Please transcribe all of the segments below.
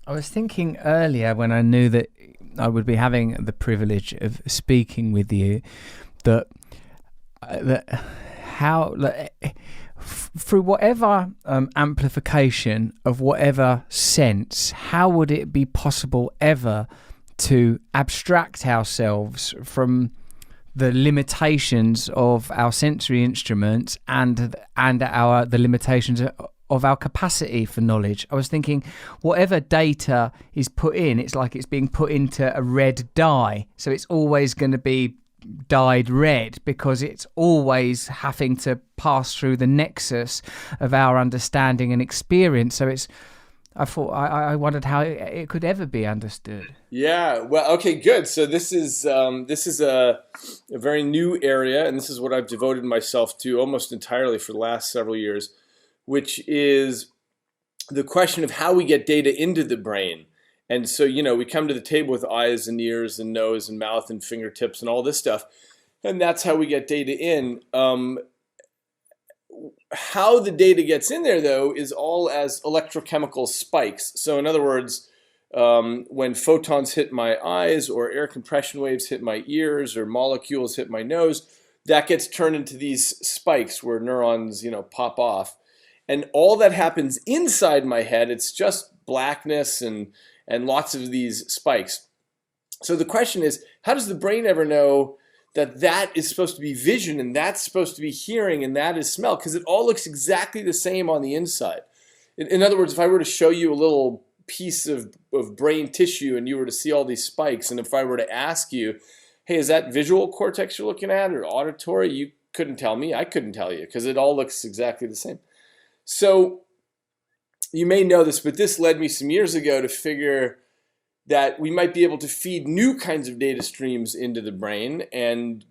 I was thinking earlier when I knew that I would be having the privilege of speaking with you, that how through whatever amplification of whatever sense, how would it be possible ever to abstract ourselves from the limitations of our sensory instruments and the limitations of our capacity for knowledge? I was thinking, whatever data is put in, it's like it's being put into a red dye, so it's always going to be dyed red because it's always having to pass through the nexus of our understanding and experience. So I wondered how it could ever be understood. Yeah, well, okay, good. So this is a very new area, and this is what I've devoted myself to almost entirely for the last several years, which is the question of how we get data into the brain. And so, we come to the table with eyes and ears and nose and mouth and fingertips and all this stuff, and that's how we get data in. How the data gets in there, though, is all as electrochemical spikes. So in other words, when photons hit my eyes or air compression waves hit my ears or molecules hit my nose, that gets turned into these spikes where neurons, pop off. And all that happens inside my head, it's just blackness and lots of these spikes. So the question is, how does the brain ever know that is supposed to be vision and that's supposed to be hearing and that is smell? Because it all looks exactly the same on the inside. In other words, if I were to show you a little piece of brain tissue and you were to see all these spikes, and if I were to ask you, hey, is that visual cortex you're looking at or auditory? You couldn't tell me. I couldn't tell you because it all looks exactly the same. So you may know this, but this led me some years ago to figure that we might be able to feed new kinds of data streams into the brain and,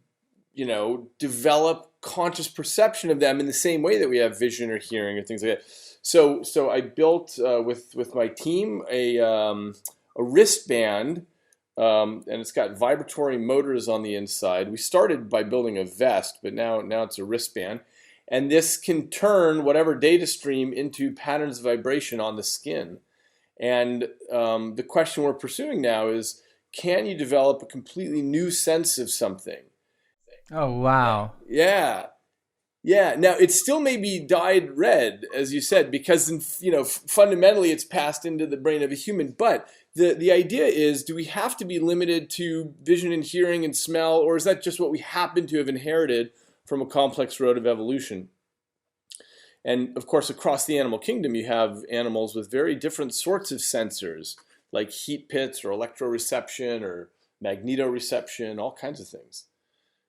develop conscious perception of them in the same way that we have vision or hearing or things like that. So I built with my team a wristband, and it's got vibratory motors on the inside. We started by building a vest, but now it's a wristband. And this can turn whatever data stream into patterns of vibration on the skin. And the question we're pursuing now is, can you develop a completely new sense of something? Oh, wow. Yeah. Now, it still may be dyed red, as you said, because, fundamentally it's passed into the brain of a human. But the idea is, do we have to be limited to vision and hearing and smell, or is that just what we happen to have inherited from a complex road of evolution? And of course, across the animal kingdom, you have animals with very different sorts of sensors, like heat pits or electroreception or magnetoreception, all kinds of things.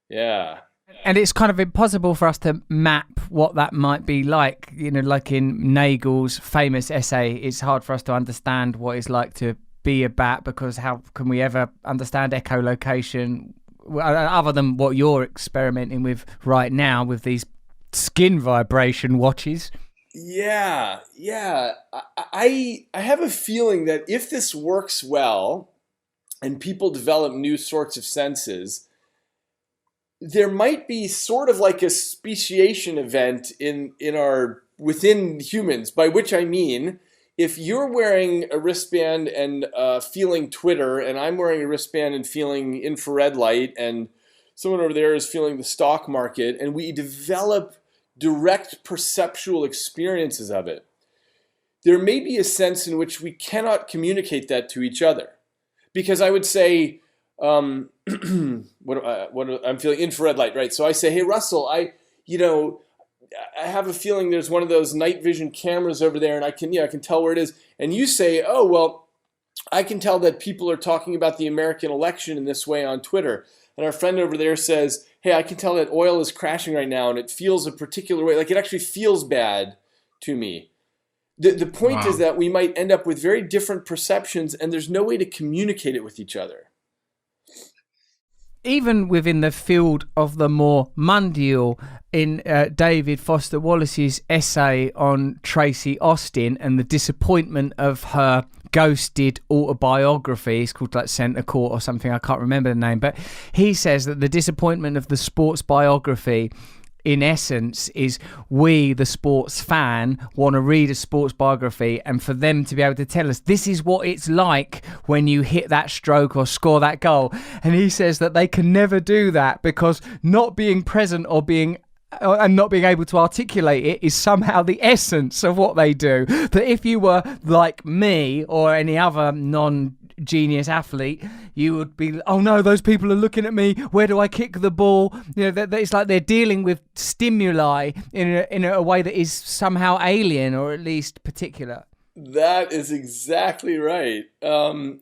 Yeah. And it's kind of impossible for us to map what that might be like. Like in Nagel's famous essay, it's hard for us to understand what it's like to be a bat, because how can we ever understand echolocation other than what you're experimenting with right now with these skin vibration watches? Yeah. I have a feeling that if this works well and people develop new sorts of senses, there might be sort of like a speciation event within humans, by which I mean, if you're wearing a wristband and feeling Twitter, and I'm wearing a wristband and feeling infrared light, and someone over there is feeling the stock market, and we develop direct perceptual experiences of it, there may be a sense in which we cannot communicate that to each other. Because I would say, I'm feeling infrared light, right? So I say, hey, Russell, I have a feeling there's one of those night vision cameras over there, and I can tell where it is. And you say, oh, well, I can tell that people are talking about the American election in this way on Twitter. And our friend over there says, hey, I can tell that oil is crashing right now and it feels a particular way. Like, it actually feels bad to me. The point is that we might end up with very different perceptions, and there's no way to communicate it with each other. Even within the field of the more mundial, in David Foster Wallace's essay on Tracy Austin and the disappointment of her ghosted autobiography, it's called like Centre Court or something, I can't remember the name, but he says that the disappointment of the sports biography in essence is we, the sports fan, want to read a sports biography, and for them to be able to tell us this is what it's like when you hit that stroke or score that goal. And he says that they can never do that because not being present or being and not being able to articulate it is somehow the essence of what they do. That if you were like me or any other non-genius athlete, you would be, oh no, those people are looking at me, where do I kick the ball? You know, it's like they're dealing with stimuli in a way that is somehow alien or at least particular. That is exactly right. Some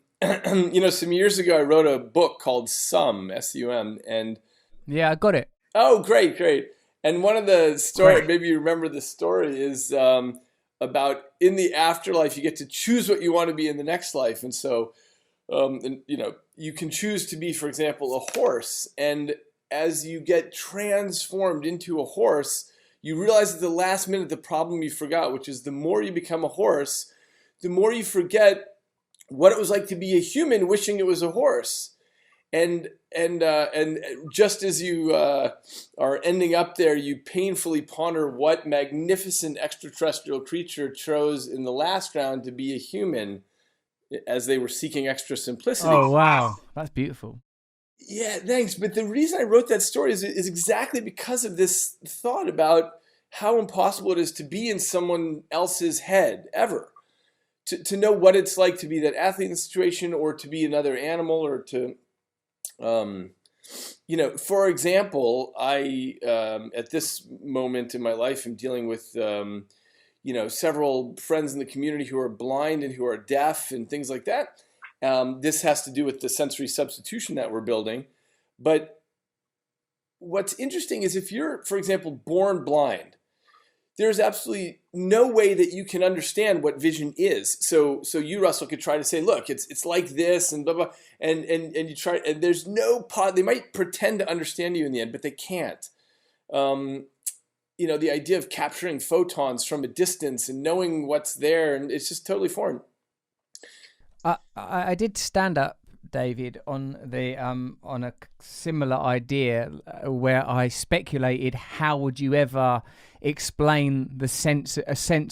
years ago I wrote a book called Sum, S-U-M, and yeah, I got it. Oh, great. And one of the stories, maybe you remember the story, is about in the afterlife, you get to choose what you want to be in the next life. And so, you can choose to be, for example, a horse. And as you get transformed into a horse, you realize at the last minute the problem you forgot, which is the more you become a horse, the more you forget what it was like to be a human wishing it was a horse. And just as you are ending up there, you painfully ponder what magnificent extraterrestrial creature chose in the last round to be a human as they were seeking extra simplicity. Oh, wow. That's beautiful. Yeah, thanks. But the reason I wrote that story is exactly because of this thought about how impossible it is to be in someone else's head ever. To know what it's like to be that athlete in the situation or to be another animal or to... for example, I, at this moment in my life, am dealing with, several friends in the community who are blind and who are deaf and things like that. This has to do with the sensory substitution that we're building. But what's interesting is if you're, for example, born blind, there's absolutely no way that you can understand what vision is. So you, Russell, could try to say, look, it's like this and blah, blah, and you try, and there's no they might pretend to understand you in the end, but they can't. The idea of capturing photons from a distance and knowing what's there, and it's just totally foreign. I did stand up, David, on a similar idea where I speculated how would you ever explain a sense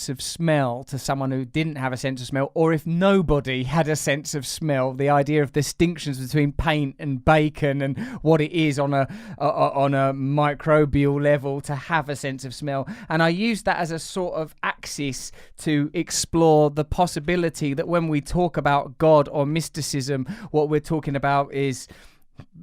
of smell to someone who didn't have a sense of smell, or if nobody had a sense of smell, the idea of distinctions between paint and bacon and what it is on a microbial level to have a sense of smell. And I used that as a sort of axis to explore the possibility that when we talk about God or mysticism, what we're talking about is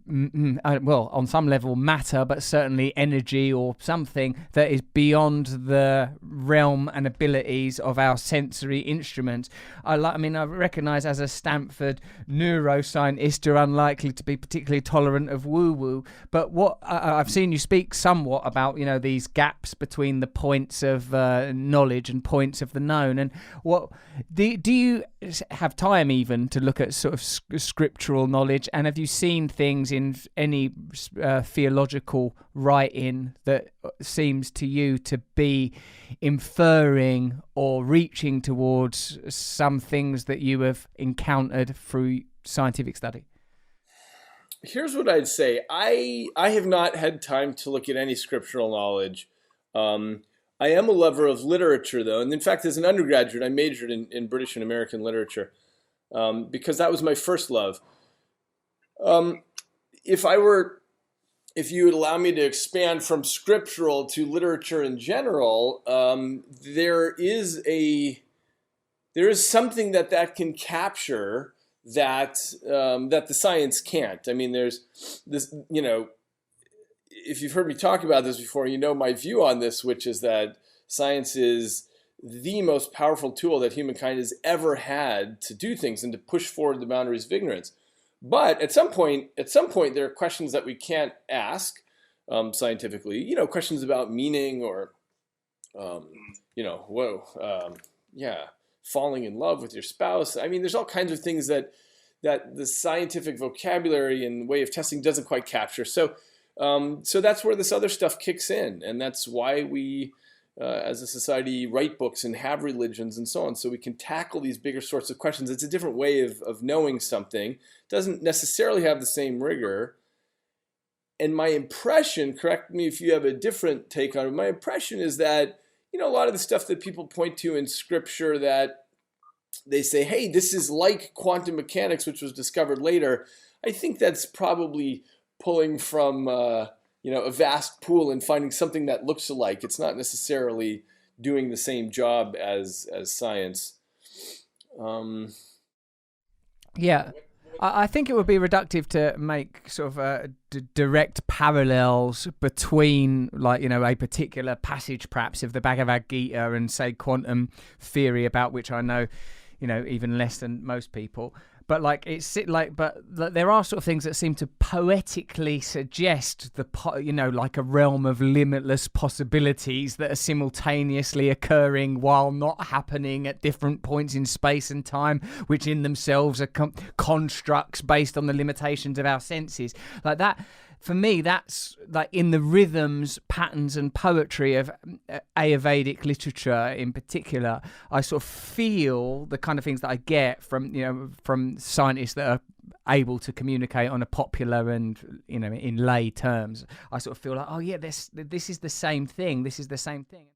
on some level matter, but certainly energy or something that is beyond the realm and abilities of our sensory instruments. I recognise as a Stanford neuroscientist, you're unlikely to be particularly tolerant of woo-woo, but what I've seen you speak somewhat about, these gaps between the points of knowledge and points of the known. And what do you have time even to look at sort of scriptural knowledge, and have you seen things in any theological writing that seems to you to be inferring or reaching towards some things that you have encountered through scientific study? Here's what I'd say. I have not had time to look at any scriptural knowledge. I am a lover of literature, though. And in fact, as an undergraduate, I majored in British and American literature because that was my first love. If you would allow me to expand from scriptural to literature in general, there is something that can capture that the science can't. I mean, there's this, if you've heard me talk about this before, my view on this, which is that science is the most powerful tool that humankind has ever had to do things and to push forward the boundaries of ignorance. But at some point, there are questions that we can't ask scientifically. Questions about meaning or, falling in love with your spouse. I mean, there's all kinds of things that the scientific vocabulary and way of testing doesn't quite capture. So that's where this other stuff kicks in, and that's why we, as a society, write books and have religions and so on, so we can tackle these bigger sorts of questions. It's a different way of knowing something. It doesn't necessarily have the same rigor. And my impression, correct me if you have a different take on it, my impression is that, a lot of the stuff that people point to in scripture that they say, hey, this is like quantum mechanics, which was discovered later, I think that's probably pulling from a vast pool and finding something that looks alike. It's not necessarily doing the same job as science. Yeah. I think it would be reductive to make sort of direct parallels between, like, a particular passage, perhaps, of the Bhagavad Gita and, say, quantum theory, about which I know, even less than most people. But there are sort of things that seem to poetically suggest like a realm of limitless possibilities that are simultaneously occurring while not happening at different points in space and time, which in themselves are constructs based on the limitations of our senses. Like that, for me, that's like in the rhythms, patterns, and poetry of Ayurvedic literature in particular. I sort of feel the kind of things that I get from scientists that are able to communicate on a popular and in lay terms. I sort of feel like, oh yeah, this is the same thing. This is the same thing.